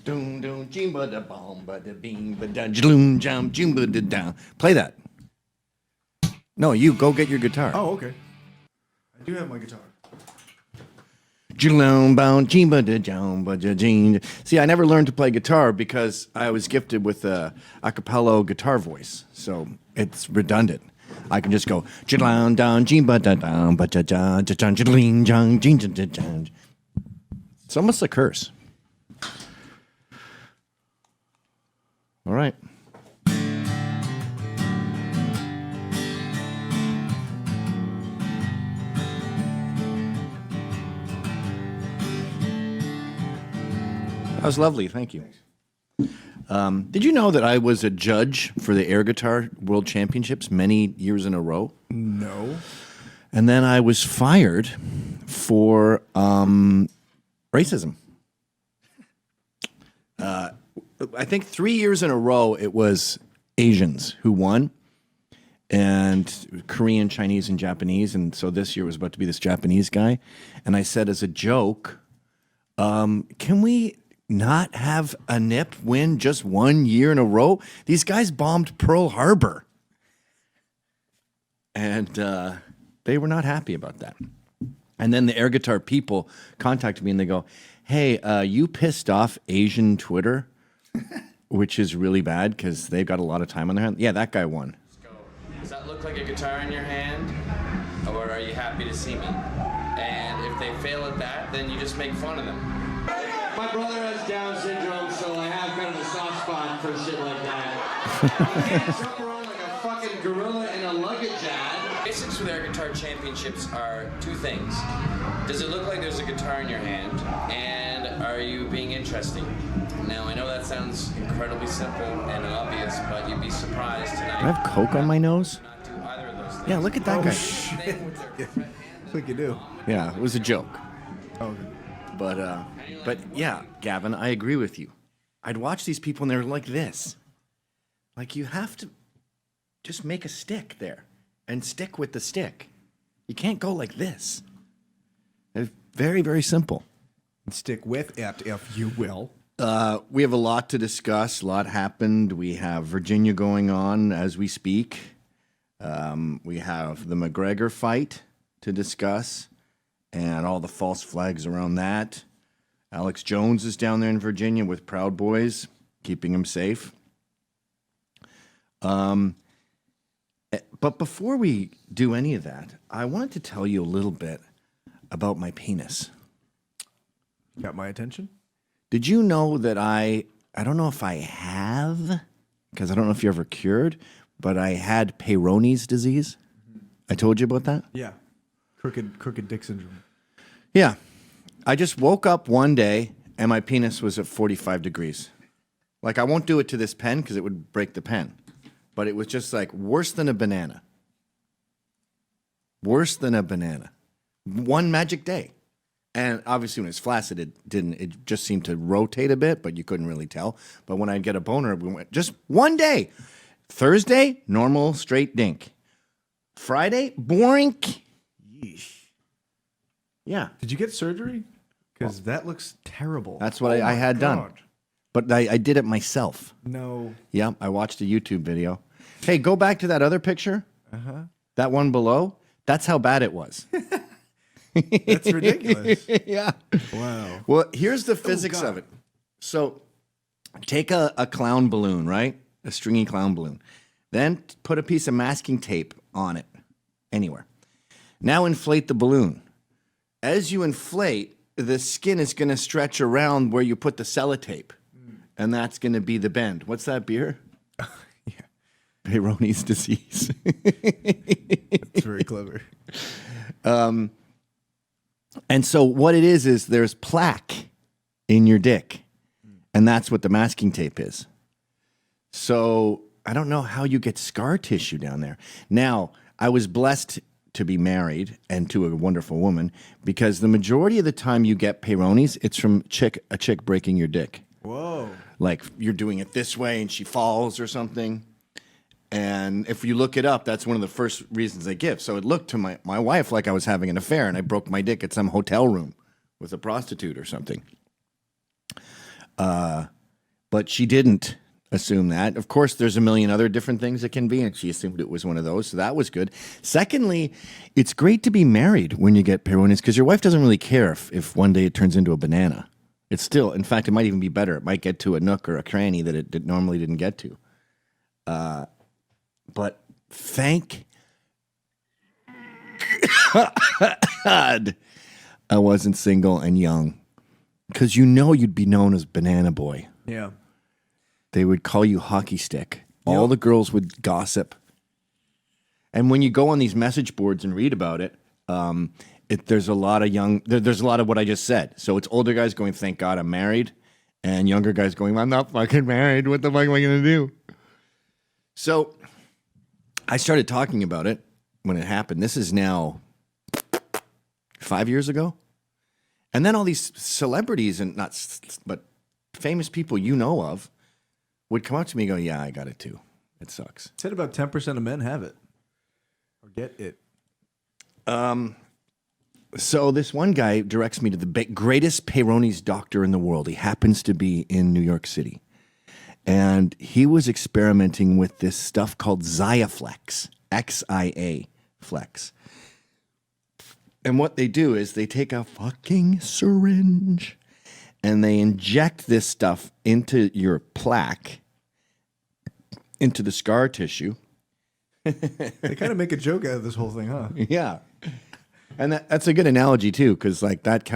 Doom doom jimba da bomb ba da bing ba da jloom jam jimba da down. Play that. No, you go get your guitar. Oh, okay. I do have my guitar. Jloom bound jimba da jam ba da jing. See, I never learned to play guitar because I was gifted with a cappella guitar voice, so it's redundant. I can just go jloom down jimba da down ba da da da da jling jang jing da da. It's almost a curse. All right. That was lovely. Thank you. Did you know that I was a judge for the air guitar world championships many years in a row? No. And then I was fired for racism. I think 3 years in a row it was Asians who won, and Korean, Chinese, and Japanese. And so this year was about to be this Japanese guy. And I said as a joke, can we not have a NIP win just 1 year in a row? These guys bombed Pearl Harbor. And they were not happy about that. And then the air guitar people contacted me and they go, hey, you pissed off Asian Twitter, which is really bad because they've got a lot of time on their hands. Yeah, that guy won. Does that look like a guitar in your hand? Or are you happy to see me? And if they fail at that, then you just make fun of them. My brother has Down syndrome, so I have kind of a soft spot for shit like that. You can't jump around like a fucking gorilla in a luggage ad. Basics with air guitar championships are two things. Does it look like there's a guitar in your hand? And are you being interesting? Now, I know that sounds incredibly simple and obvious, but you'd be surprised tonight. Do I have Coke on my nose? Not do either of those things. Yeah, look at that guy. Shit. Like you do. Yeah, it was a joke. Oh, okay. But yeah, Gavin, I agree with you. I'd watch these people and they're like this. Like you have to just make a stick there and stick with the stick. You can't go like this. It's very, very simple. Stick with it, if you will. We have a lot to discuss. A lot happened. We have Virginia going on as we speak. We have the McGregor fight to discuss and all the false flags around that. Alex Jones is down there in Virginia with Proud Boys, keeping him safe. But before we do any of that, I wanted to tell you a little bit about my penis. Got my attention? Did you know that I don't know if I have, because I don't know if you're ever cured, but I had Peyronie's disease. I told you about that? Yeah. Crooked dick syndrome. Yeah. I just woke up one day and my penis was at 45 degrees. Like, I won't do it to this pen because it would break the pen. But it was just like worse than a banana. Worse than a banana. One magic day. And obviously when it's flaccid, it just seemed to rotate a bit, but you couldn't really tell. But when I'd get a boner, we went just one day. Thursday, normal, straight dink. Friday, boring. Yeesh. Yeah. Did you get surgery? Because that looks terrible. That's what I had done. But I did it myself. No. Yeah, I watched a YouTube video. Hey, go back to that other picture. Uh-huh. That one below. That's how bad it was. That's ridiculous. Yeah. Wow. Well, here's the physics God. of it. So take a clown balloon, right? A stringy clown balloon. Then put a piece of masking tape on it anywhere. Now inflate the balloon. As you inflate, the skin is going to stretch around where you put the sellotape. And that's going to be the bend. What's that beer? Yeah. Peyronie's disease. It's very clever. And so what it is there's plaque in your dick. And that's what the masking tape is. So I don't know how you get scar tissue down there. Now, I was blessed to be married and to a wonderful woman because the majority of the time you get Peyronie's, it's from a chick breaking your dick. Whoa. Like you're doing it this way and she falls or something. And if you look it up, that's one of the first reasons they give. So it looked to my wife like I was having an affair and I broke my dick at some hotel room with a prostitute or something. But she didn't assume that. Of course, there's a million other different things it can be, and she assumed it was one of those, so that was good. Secondly, it's great to be married when you get Peyronies because your wife doesn't really care if one day it turns into a banana. It's still, in fact, it might even be better. It might get to a nook or a cranny that it normally didn't get to. But thank God I wasn't single and young because you'd be known as Banana Boy. Yeah. They would call you hockey stick. All the girls would gossip. And when you go on these message boards and read about it, there's a lot of there's a lot of what I just said. So it's older guys going, thank God I'm married. And younger guys going, I'm not fucking married. What the fuck am I going to do? So I started talking about it when it happened. This is now 5 years ago. And then all these celebrities but famous people you know of would come up to me and go, yeah, I got it too. It sucks. Said about 10% of men have it or get it. So this one guy directs me to the greatest Peyronie's doctor in the world. He happens to be in New York City. And he was experimenting with this stuff called Xiaflex, Xia Flex. And what they do is they take a fucking syringe and they inject this stuff into your plaque, into the scar tissue. They kind of make a joke out of this whole thing, huh? Yeah. And that's a good analogy, too, because like that couch